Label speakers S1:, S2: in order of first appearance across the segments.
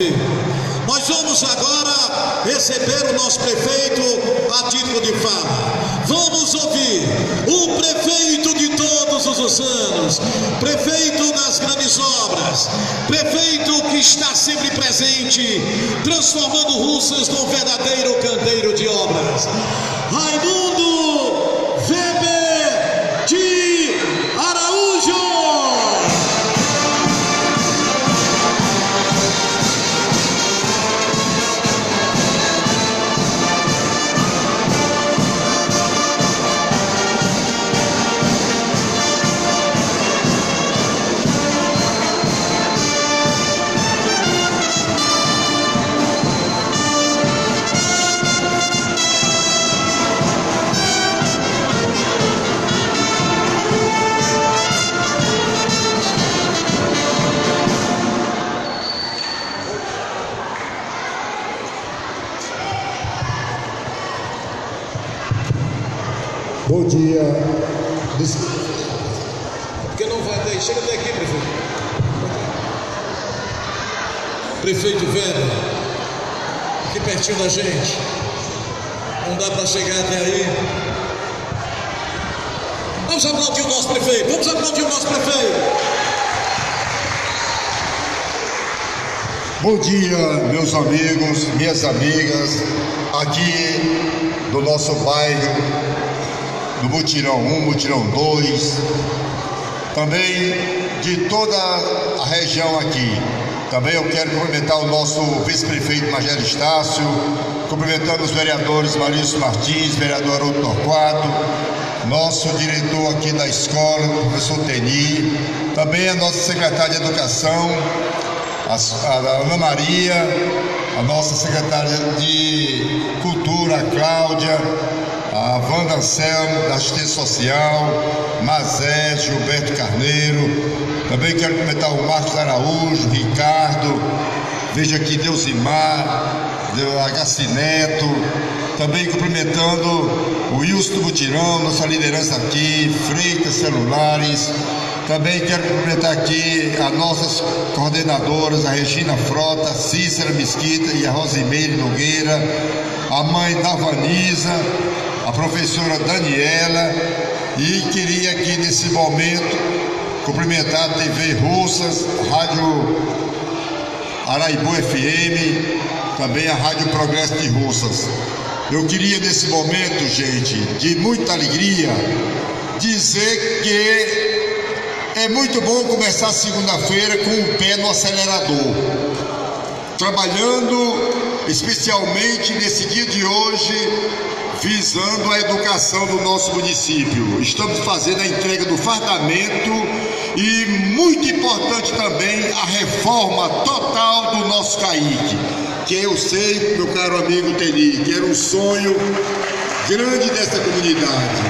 S1: Nós vamos agora receber o nosso prefeito a título de fala. Vamos ouvir o prefeito de todos os anos, prefeito das grandes obras, prefeito que está sempre presente, transformando Russas num verdadeiro canteiro de obras. Raimundo Weber de Araújo.
S2: Bom dia.
S1: Porque não vai até aí. Chega até aqui, prefeito. Prefeito Weber, aqui pertinho da gente. Não dá para chegar até aí. Vamos aplaudir o nosso prefeito. Vamos aplaudir o nosso prefeito.
S2: Bom dia, meus amigos, minhas amigas, aqui do nosso bairro, do Mutirão 1, Mutirão 2, também de toda a região aqui. Também eu quero cumprimentar o nosso vice-prefeito Magério Estácio, cumprimentando os vereadores Marício Martins, vereador Haroldo Torquato, nosso diretor aqui da escola, o professor Teni, também a nossa secretária de Educação, a Ana Maria, a nossa secretária de Cultura, a Cláudia, a Wanda Anselmo, da Assistência Social, Mazé, Gilberto Carneiro. Também quero cumprimentar o Marcos Araújo, Ricardo, vejo aqui Deusimar, H.C. Neto. Também cumprimentando o Wilson do Mutirão, nossa liderança aqui, Freitas Celulares. Também quero cumprimentar aqui as nossas coordenadoras, a Regina Frota, Cícera Mesquita e a Rosimeire Nogueira, a mãe da Vanisa, a professora Daniela, e queria aqui nesse momento cumprimentar a TV Russas, Rádio Araibu FM, também a Rádio Progresso de Russas. Eu queria nesse momento, gente, de muita alegria, dizer que é muito bom começar segunda-feira com o pé no acelerador, trabalhando especialmente nesse dia de hoje, visando a educação do nosso município. Estamos fazendo a entrega do fardamento e, muito importante também, a reforma total do nosso CAIC, que eu sei, meu caro amigo Teni, que era um sonho grande dessa comunidade.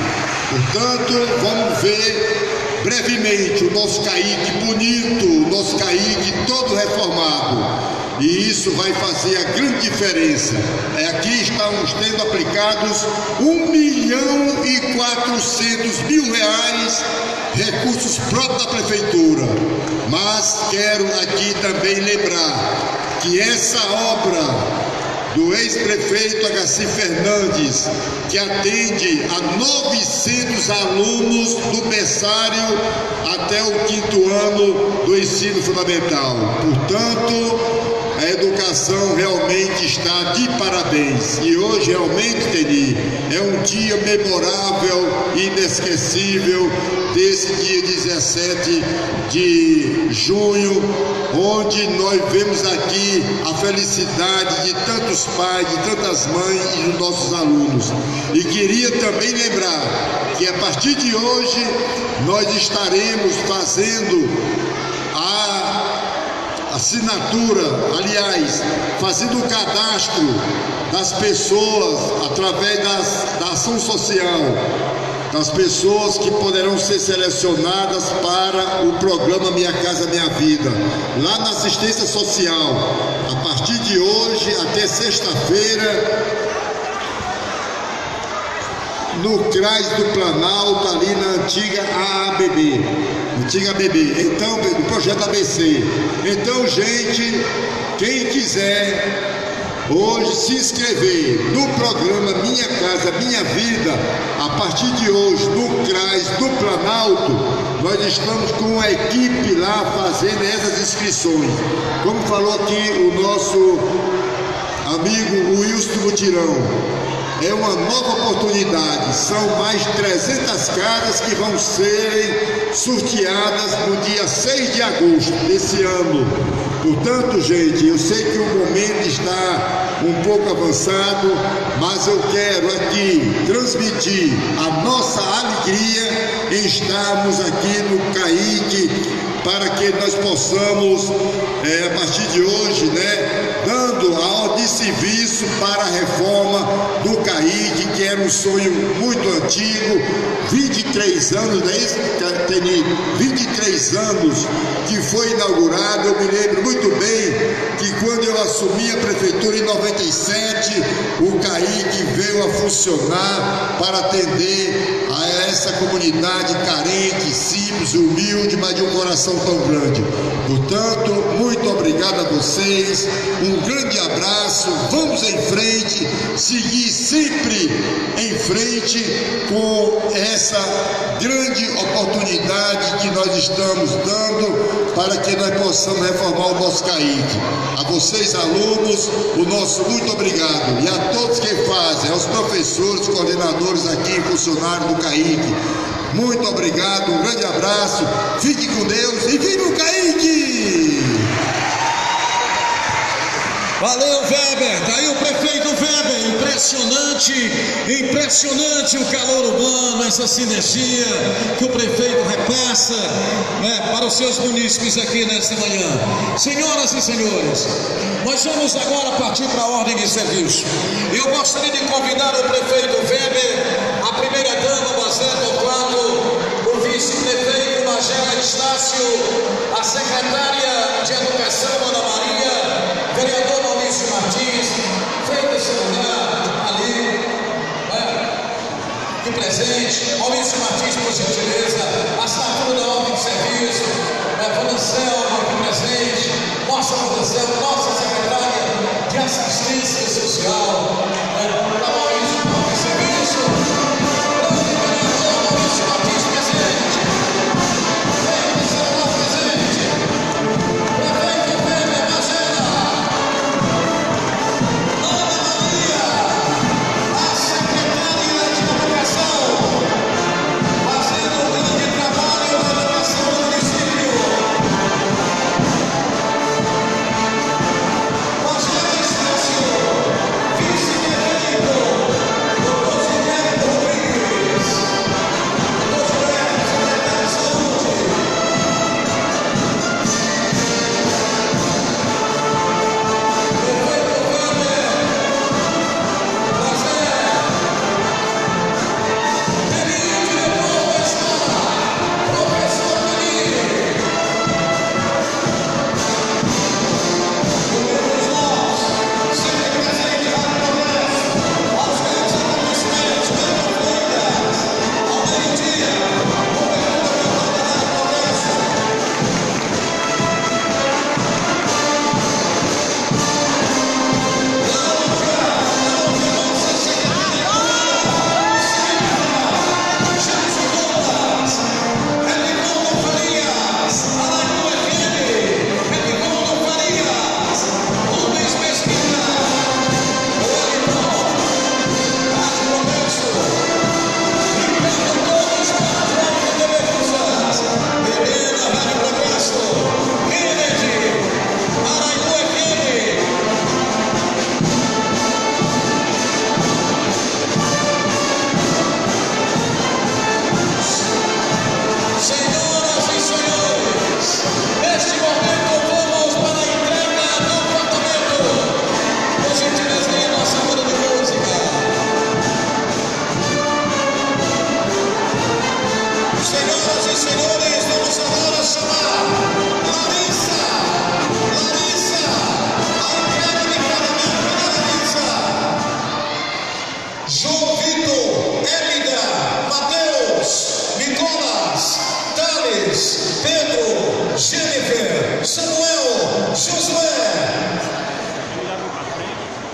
S2: Portanto, vamos ver brevemente o nosso CAIC bonito, o nosso CAIC todo reformado. E isso vai fazer a grande diferença. Aqui estamos tendo aplicados R$1.400.000, recursos próprios da Prefeitura. Mas quero aqui também lembrar que essa obra do ex-prefeito H.C. Fernandes, que atende a 900 alunos do berçário até o 5º ano do ensino fundamental. Portanto, a educação realmente está de parabéns. E hoje realmente, Teni, é um dia memorável, inesquecível, desse dia 17 de junho, onde nós vemos aqui a felicidade de tantos pais, de tantas mães e dos nossos alunos. E queria também lembrar que a partir de hoje nós estaremos fazendo a assinatura, aliás, fazendo o cadastro das pessoas através da ação social, das pessoas que poderão ser selecionadas para o programa Minha Casa Minha Vida, lá na assistência social. A partir de hoje até sexta-feira, no CRAS do Planalto, ali na antiga ABB. Então, o projeto ABC. Então, gente, quem quiser hoje se inscrever no programa Minha Casa Minha Vida, a partir de hoje, no CRAS do Planalto, nós estamos com a equipe lá fazendo essas inscrições. Como falou aqui o nosso amigo Wilson Mutirão, é uma nova oportunidade. São mais 300 casas que vão serem sorteadas no dia 6 de agosto desse ano. Portanto, gente, eu sei que o momento está um pouco avançado, mas eu quero aqui transmitir a nossa alegria em estarmos aqui no CAIC, para que nós possamos, a partir de hoje, dando a ordem de serviço para a reforma do CAIC, que era um sonho muito antigo, 23 anos, não é isso, Teni? 23 anos que foi inaugurado. Eu me lembro muito bem que quando eu assumi a prefeitura em 97, o CAIC veio a funcionar para atender a essa comunidade carente, simples, humilde, mas de um coração tão grande. Portanto, muito obrigado a vocês, um grande abraço, vamos em frente, seguir sempre em frente com essa grande oportunidade que nós estamos dando para que nós possamos reformar o nosso CAIC. A vocês, alunos, o nosso muito obrigado, e a todos que fazem, aos professores, coordenadores aqui, funcionários do CAIC, muito obrigado, um grande abraço, fique com Deus e viva o CAIC!
S1: Valeu, Weber, tá aí o prefeito Weber, impressionante o calor urbano, essa sinergia que o prefeito repassa para os seus munícipes aqui nesta manhã. Senhoras e senhores, nós vamos agora partir para a ordem de serviço. Eu gostaria de convidar o prefeito Weber, a primeira-dama, Mazé Torquato, o vice-prefeito Magela Estácio, a secretária de Educação, Ana Maria, vereador Maurício Martins, feito esse lugar ali, de presente, Maurício Martins, por gentileza, a assinatura da ordem de serviço, Vanacel, aqui presente, nossa Vanacel, nossa secretária de assistência social, da Maurício, ordem de serviço, vereador Maurício Martins, presente, feito esse lugar presente, prefeito Weber Magela, a secretária de Educação, fazendo um grande trabalho na educação do município.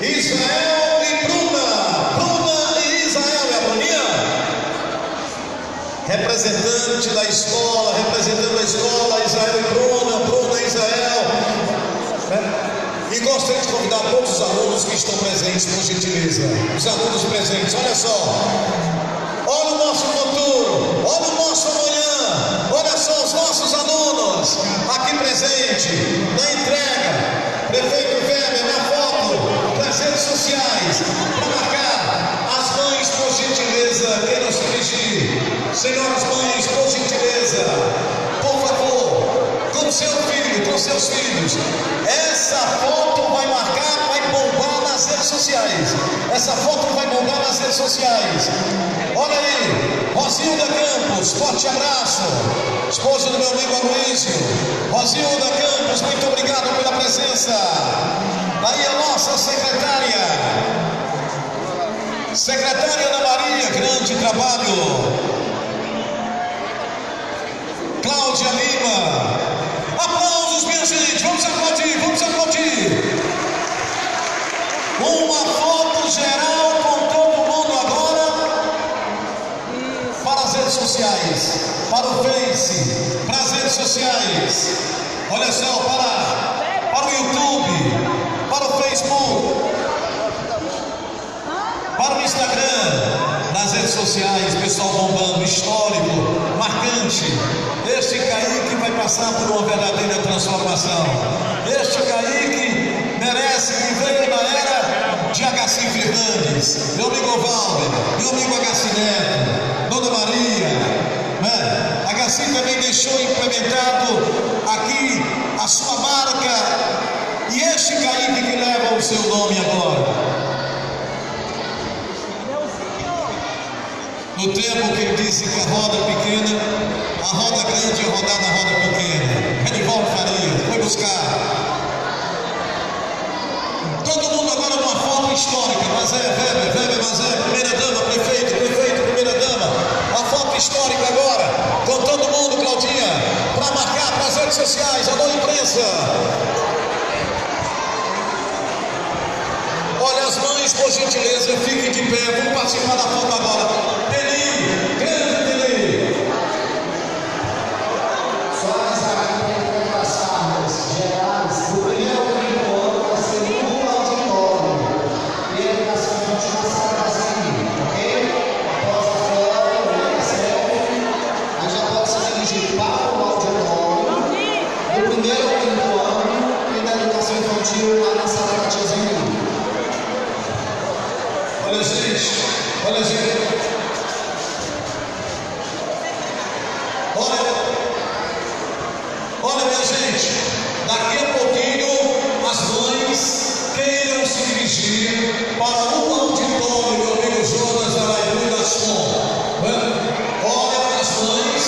S1: Israel e Bruna. Bruna e Israel. É a Bruninha? Representante da escola, representando a escola, Israel e Bruna. Bruna e Israel. E gostaria de convidar todos os alunos que estão presentes, por gentileza. Os alunos presentes, olha só. Olha o nosso futuro, olha o nosso amanhã. Olha só os nossos alunos aqui presentes, na entrega. Prefeito Weber, na foto, nas redes sociais, para marcar as mães, por gentileza, quem nos dirigir. Senhoras mães, por gentileza, por favor, com seu filho, com seus filhos. Essa foto vai marcar, vai bombar nas redes sociais. Essa foto vai bombar nas redes sociais. Olha aí, Rosilda Campos, forte abraço. Esposa do meu amigo Aloysio. Rosilda Campos, muito obrigado pela presença. Aí a nossa secretária. Secretária Ana Maria, grande trabalho. Cláudia Lima. Aplausos, minha gente, vamos aplaudir, vamos aplaudir. Uma foto geral com todo mundo agora para as redes sociais, para o Face, para as redes sociais. Olha só, para o YouTube, para o Facebook, para o Instagram, nas redes sociais, pessoal bombando, histórico, marcante. Este Kaique vai passar por uma verdadeira transformação. Este Kaique merece que veio na era de Agaci Fernandes, meu amigo Valber, meu amigo Agaci Neto, Dona Maria, né? Agaci também deixou implementado aqui a sua marca, e este Kaique que leva o seu nome agora. No tempo que ele disse que a roda pequena, a roda grande ia rodar na roda pequena. Edivaldo Farias foi buscar. Todo mundo agora numa foto histórica. Weber, Mazé, primeira dama, prefeito, primeira dama. A foto histórica agora, com todo mundo, Claudinha, para marcar para as redes sociais. Alô, imprensa. Olha as mães, por gentileza, fiquem de pé. Vamos participar da foto agora. Teli, grande Teli.
S3: Só avisar aqui para entrar as armas gerais do primeiro auditório ao segundo auditório. E a educação continua sala vazia, ok? Após a foto, a selfie, aí já pode se dirigir para o auditório do primeiro ao quinto ano e da educação infantil lá na sala da tia Zenilda.
S1: Olha, gente. Olha, minha gente, daqui a pouquinho as mães queiram se dirigir para o auditório, meu amigo Jonas Araibu da SCOM. Olha as mães,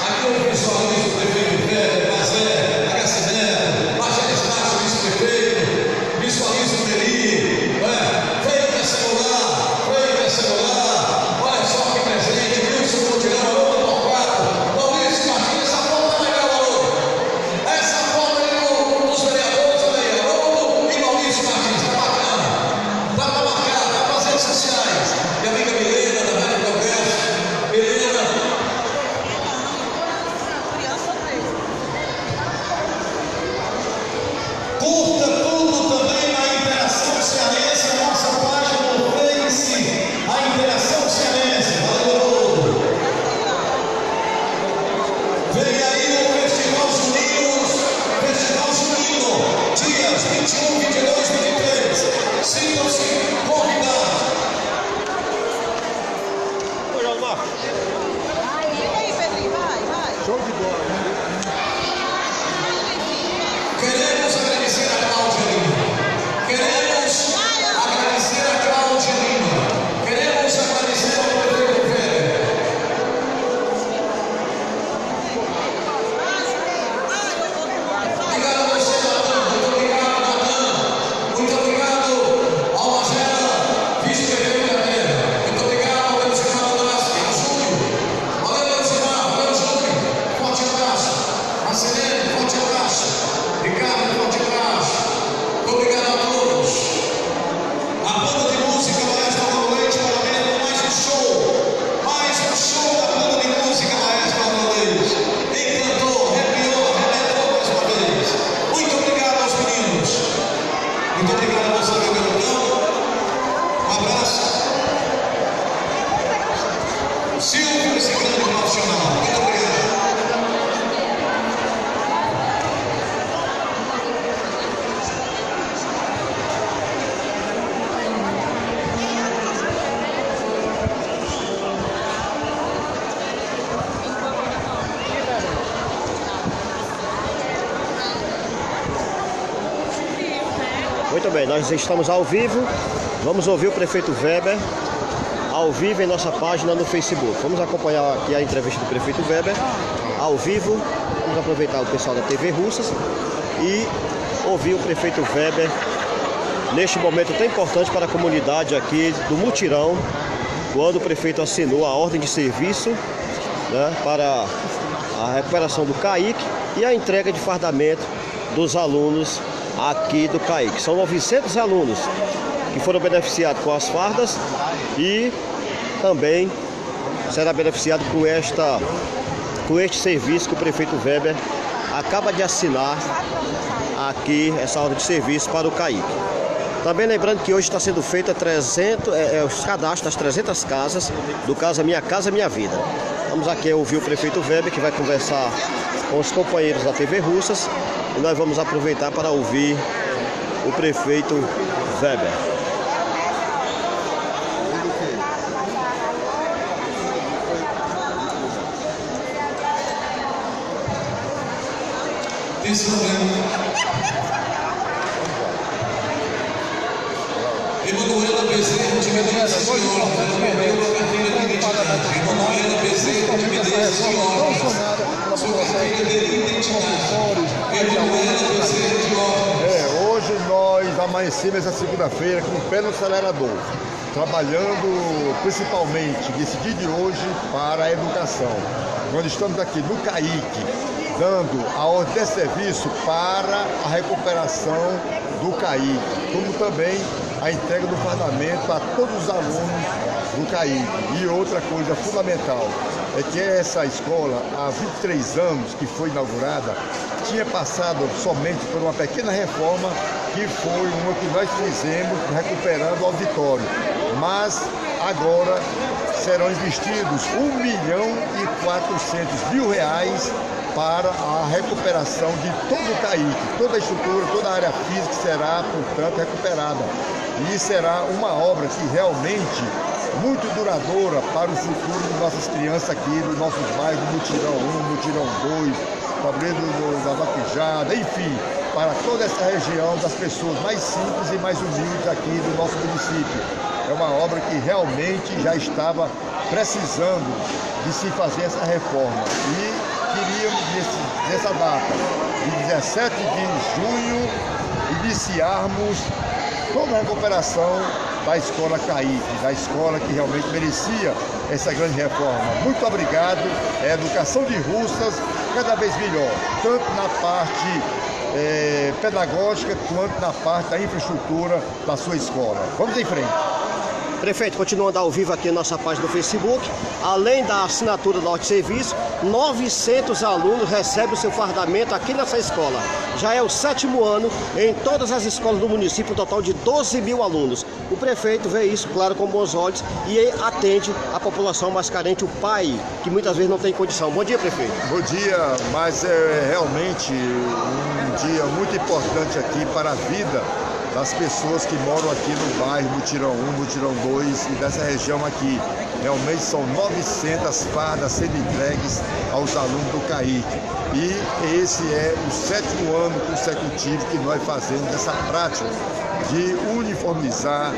S1: aqui eu visualizo o prefeito Weber, Mazé, Agaci Neto, Magé Estácio, vice-prefeito, visualizo o Teli, feita celular, olha só que presente, Wilson Mutirão, alô do Torquato, Maurício Martins, essa foto é legal, alô. Essa foto aí dos vereadores, olha aí, alô e Maurício Martins, tá bacana. Dá pra marcar, dá para as redes sociais. Minha amiga Milena, da Rádio Progresso, Milena. Curta tudo também na Interação Cearense, a nossa página no Face, a Interação Cearense. Valeu! Vem aí o Festival Junino, dias 21, 22 e 23. Sintam-se convidados.
S4: Vai, Pedrinho, vai.
S5: Show de bola, né?
S1: Queremos agradecer a Cláudia Lima. Queremos agradecer a Cláudia Lima. Queremos agradecer ao prefeito Weber. Obrigado a você, Natan. Muito obrigado, Natan. Muito obrigado ao Muito obrigado, nosso amigo Beltrão. Um abraço. Silvio, esse grande profissional. Muito obrigado.
S5: Muito bem, nós estamos ao vivo. Vamos ouvir o prefeito Weber ao vivo em nossa página no Facebook. Vamos acompanhar aqui a entrevista do prefeito Weber ao vivo. Vamos aproveitar o pessoal da TV Russas e ouvir o prefeito Weber neste momento tão importante para a comunidade aqui do Mutirão, quando o prefeito assinou a ordem de serviço, né, para a recuperação do CAIC e a entrega de fardamento dos alunos aqui do CAIC. São 900 alunos que foram beneficiados com as fardas e também será beneficiado com este serviço que o prefeito Weber acaba de assinar aqui, essa ordem de serviço para o CAIC. Também lembrando que hoje está sendo feito os cadastros das 300 casas do Casa Minha Casa Minha Vida. Vamos aqui ouvir o prefeito Weber, que vai conversar com os companheiros da TV Russas, e nós vamos aproveitar para ouvir o prefeito Weber.
S1: Atenção, Emanuela Bezerra de Medeiros de Senhora, perdeu a carteira de identidade. Emanuela Bezerra de Medeiros de Senhora, sua carteira de identidade. Emanuela Bezerra de Senhora.
S2: Hoje nós amanhecemos essa segunda-feira com o pé no acelerador, trabalhando principalmente nesse dia de hoje para a educação. Nós estamos aqui no CAIC, dando a ordem de serviço para a recuperação do CAIC, como também a entrega do fardamento a todos os alunos do CAIC. E outra coisa fundamental é que essa escola, há 23 anos que foi inaugurada, tinha passado somente por uma pequena reforma, que foi uma que nós fizemos recuperando o auditório. Mas agora serão investidos R$1.400.000 para a recuperação de todo o CAIC, toda a estrutura, toda a área física será, portanto, recuperada. E será uma obra que realmente muito duradoura para o futuro de nossas crianças aqui, dos nossos bairros, Mutirão 1, Mutirão 2, Tabuleiro da Vaquejada, enfim, para toda essa região das pessoas mais simples e mais humildes aqui do nosso município. É uma obra que realmente já estava precisando de se fazer essa reforma. E queríamos, nessa data, de 17 de junho, iniciarmos toda a recuperação da escola CAIC, da escola que realmente merecia essa grande reforma. Muito obrigado. É a educação de Russas cada vez melhor, tanto na parte pedagógica quanto na parte da infraestrutura da sua escola. Vamos em frente.
S5: Prefeito, continuando ao vivo aqui na nossa página do Facebook, além da assinatura da ordem de serviço, 900 alunos recebem o seu fardamento aqui nessa escola. Já é o 7º ano em todas as escolas do município, um total de 12.000 alunos. O prefeito vê isso, claro, com bons olhos e atende a população mais carente, o pai, que muitas vezes não tem condição. Bom dia, prefeito.
S2: Bom dia, mas é realmente um dia muito importante aqui para a vida das pessoas que moram aqui no bairro Mutirão 1, Mutirão 2 e dessa região aqui. Realmente são 900 fardas sendo entregues aos alunos do CAIC. E esse é o 7º ano consecutivo que nós fazemos essa prática de uniformizar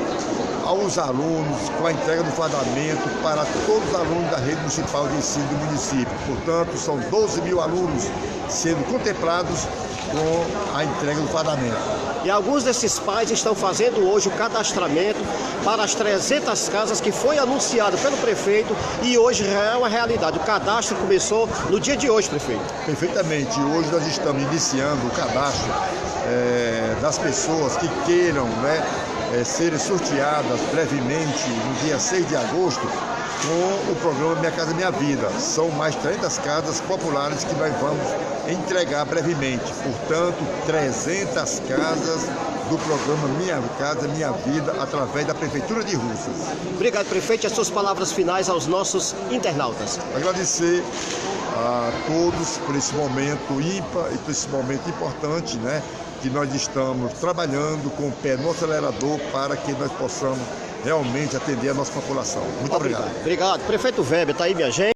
S2: aos alunos com a entrega do fardamento para todos os alunos da rede municipal de ensino do município. Portanto, são 12.000 alunos sendo contemplados com a entrega do fardamento.
S5: E alguns desses pais estão fazendo hoje o cadastramento para as 300 casas que foi anunciado pelo prefeito e hoje é uma realidade. O cadastro começou no dia de hoje, prefeito.
S2: Perfeitamente. Hoje nós estamos iniciando o cadastro das pessoas que queiram, serem sorteadas brevemente no dia 6 de agosto com o programa Minha Casa Minha Vida. São mais 300 casas populares que nós vamos entregar brevemente. Portanto, 300 casas
S6: do programa Minha Casa Minha Vida, através da Prefeitura de Russas.
S5: Obrigado, prefeito. E as suas palavras finais aos nossos internautas.
S6: Agradecer a todos por esse momento ímpar e por esse momento importante, né? Que nós estamos trabalhando com o pé no acelerador para que nós possamos realmente atender a nossa população. Muito obrigado.
S5: Obrigado. Prefeito Weber, tá aí, minha gente.